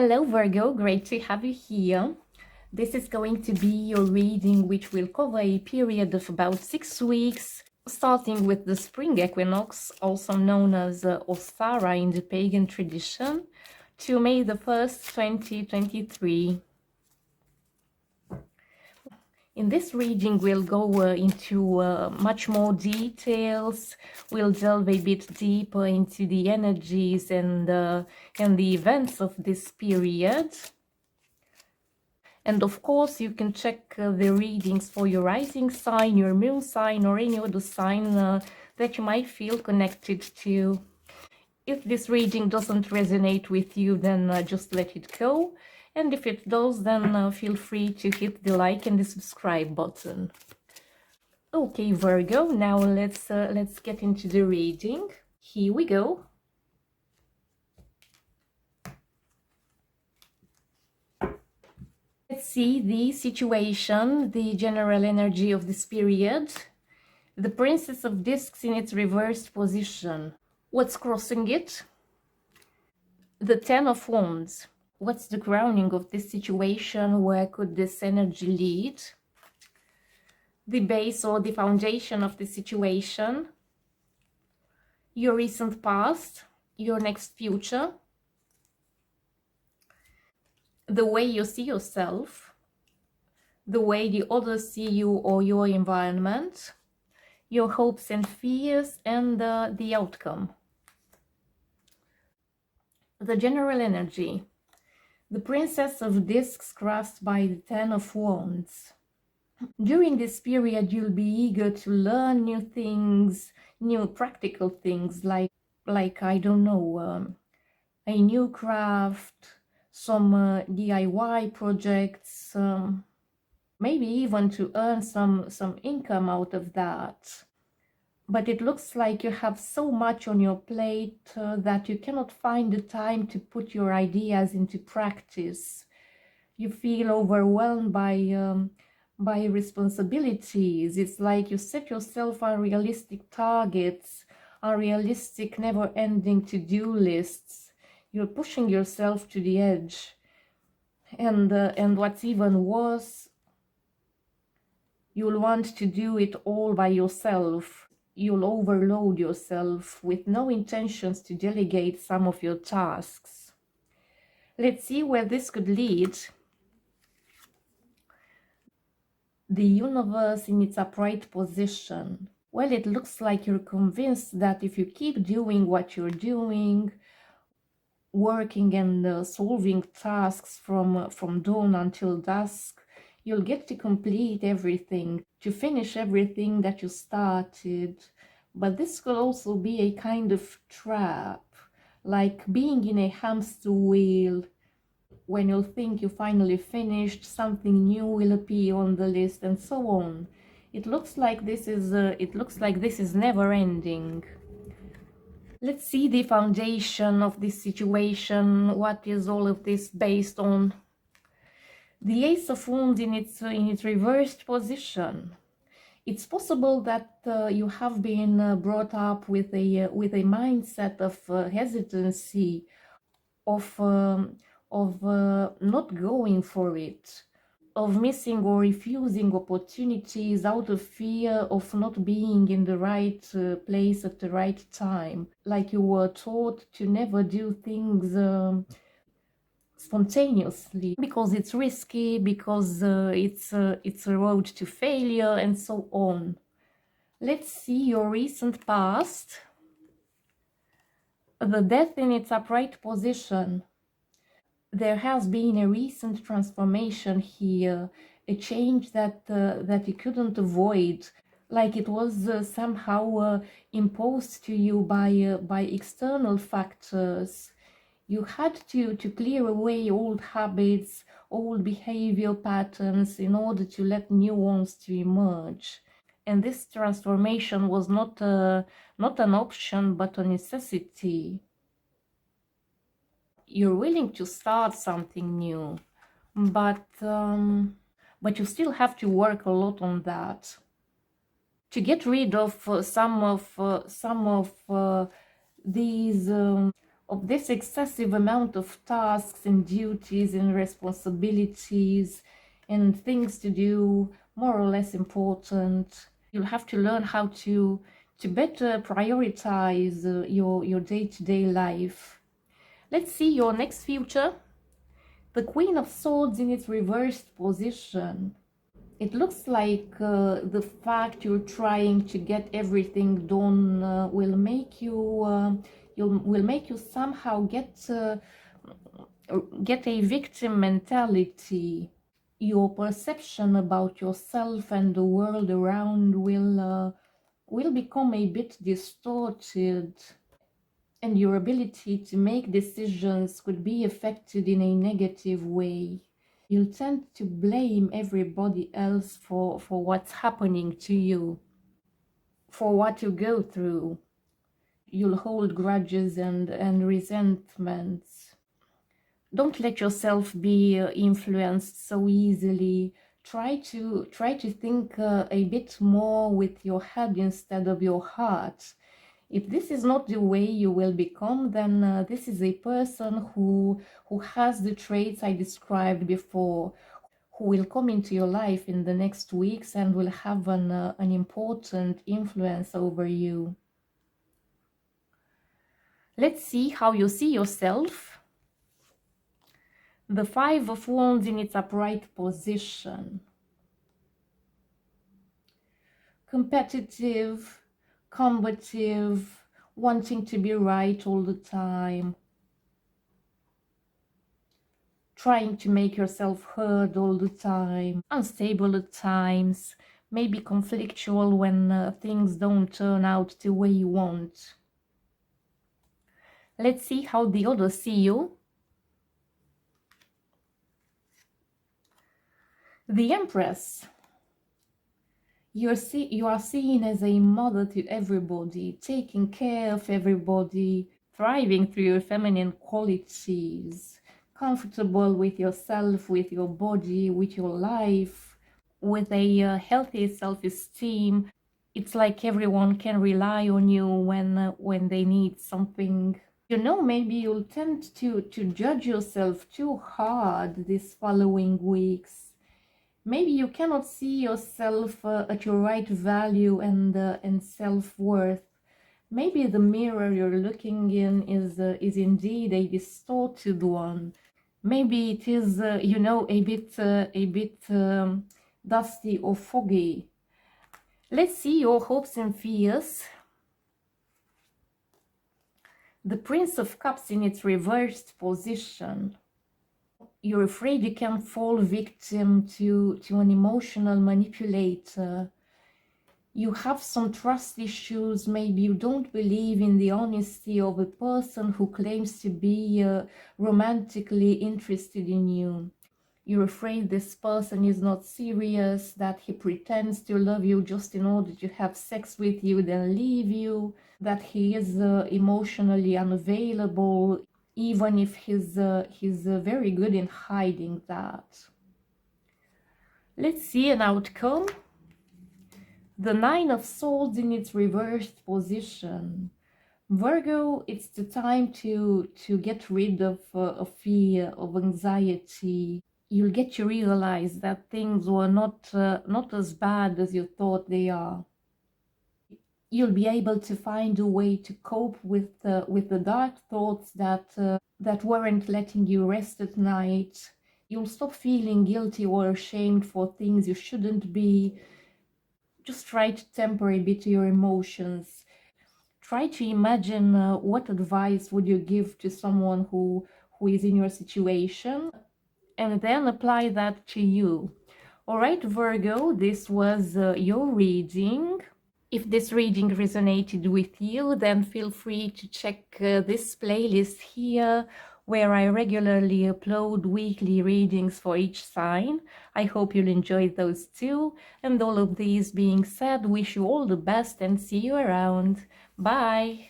Hello Virgo, great to have you here. This is going to be your reading, which will cover a period of about 6 weeks, starting with the spring equinox, also known as OSTARA in the pagan tradition, to May the 1st, 2023. In this reading, we'll go into much more details. We'll delve a bit deeper into the energies and the events of this period. And of course, you can check the readings for your rising sign, your moon sign, or any other sign that you might feel connected to. If this reading doesn't resonate with you, then just let it go. And if it does, then feel free to hit the like and the subscribe button. Okay, Virgo, now let's get into the reading. Here we go. Let's see the situation, the general energy of this period. The Princess of Discs in its reversed position. What's crossing it? The Ten of Wands. What's the grounding of this situation? Where could this energy lead? The base or the foundation of the situation. Your recent past, your next future. The way you see yourself, the way the others see you or your environment, your hopes and fears, and the outcome. The general energy. The Princess of Discs crossed by the Ten of Wands. During this period, you'll be eager to learn new things, new practical things, like I don't know, a new craft, some DIY projects, maybe even to earn some income out of that. But it looks like you have so much on your plate that you cannot find the time to put your ideas into practice. You feel overwhelmed by responsibilities. It's like you set yourself unrealistic targets, unrealistic, never-ending to-do lists. You're pushing yourself to the edge. And what's even worse, you'll want to do it all by yourself. You'll overload yourself with no intentions to delegate some of your tasks. Let's see where this could lead. The universe in its upright position. Well, it looks like you're convinced that if you keep doing what you're doing, working and solving tasks from dawn until dusk, you'll get to complete everything, to finish everything that you started. But this could also be a kind of trap, like being in a hamster wheel. When you'll think you finally finished, something new will appear on the list, and so on. It looks like this is never ending. Let's see the foundation of this situation. What is all of this based on? The Ace of Wands in its reversed position. It's possible that you have been brought up with a mindset of hesitancy, of not going for it, of missing or refusing opportunities out of fear of not being in the right place at the right time. Like you were taught to never do things spontaneously because it's risky, because it's a road to failure, and so on. Let's see your recent past. The Death in its upright position. There has been a recent transformation here, a change that you couldn't avoid, like it was somehow imposed to you by external factors. You had to clear away old habits, old behavior patterns in order to let new ones to emerge. And this transformation was not an option, but a necessity. You're willing to start something new, but you still have to work a lot on that. To get rid of some of these of this excessive amount of tasks and duties and responsibilities and things to do, more or less important. You'll have to learn how to better prioritize your day-to-day life. Let's see your next future. The Queen of Swords in its reversed position. It looks like the fact you're trying to get everything done will make you somehow get a victim mentality. Your perception about yourself and the world around will become a bit distorted, and your ability to make decisions could be affected in a negative way. You'll tend to blame everybody else for what's happening to you, for what you go through. You'll hold grudges and resentments. Don't let yourself be influenced so easily. Try to think a bit more with your head instead of your heart. If this is not the way you will become, then this is a person who has the traits I described before, who will come into your life in the next weeks and will have an important influence over you. Let's see how you see yourself. The Five of Wands in its upright position. Competitive, combative, wanting to be right all the time, trying to make yourself heard all the time, unstable at times, maybe conflictual when things don't turn out the way you want. Let's see how the others see you. The Empress. You are seen as a mother to everybody, taking care of everybody, thriving through your feminine qualities, comfortable with yourself, with your body, with your life, with a healthy self-esteem. It's like everyone can rely on you when they need something. You know, maybe you'll tend to judge yourself too hard these following weeks. Maybe you cannot see yourself at your right value and self-worth. Maybe the mirror you're looking in is indeed a distorted one. Maybe it is, you know, a bit dusty or foggy. Let's see your hopes and fears. The Prince of Cups in its reversed position. You're afraid you can fall victim to an emotional manipulator. You have some trust issues. Maybe you don't believe in the honesty of a person who claims to be romantically interested in you. You're afraid this person is not serious, that he pretends to love you just in order to have sex with you, then leave you, that he is emotionally unavailable, even if he's very good in hiding that. Let's see an outcome. The Nine of Swords in its reversed position. Virgo, it's the time to get rid of fear, of anxiety. You'll get to realize that things were not as bad as you thought they are. You'll be able to find a way to cope with the dark thoughts that weren't letting you rest at night. You'll stop feeling guilty or ashamed for things you shouldn't be. Just try to temper a bit your emotions. Try to imagine what advice would you give to someone who is in your situation, and then apply that to you. All right, Virgo, this was your reading. If this reading resonated with you, then feel free to check this playlist here, where I regularly upload weekly readings for each sign. I hope you'll enjoy those too. And all of these being said, wish you all the best and see you around. Bye!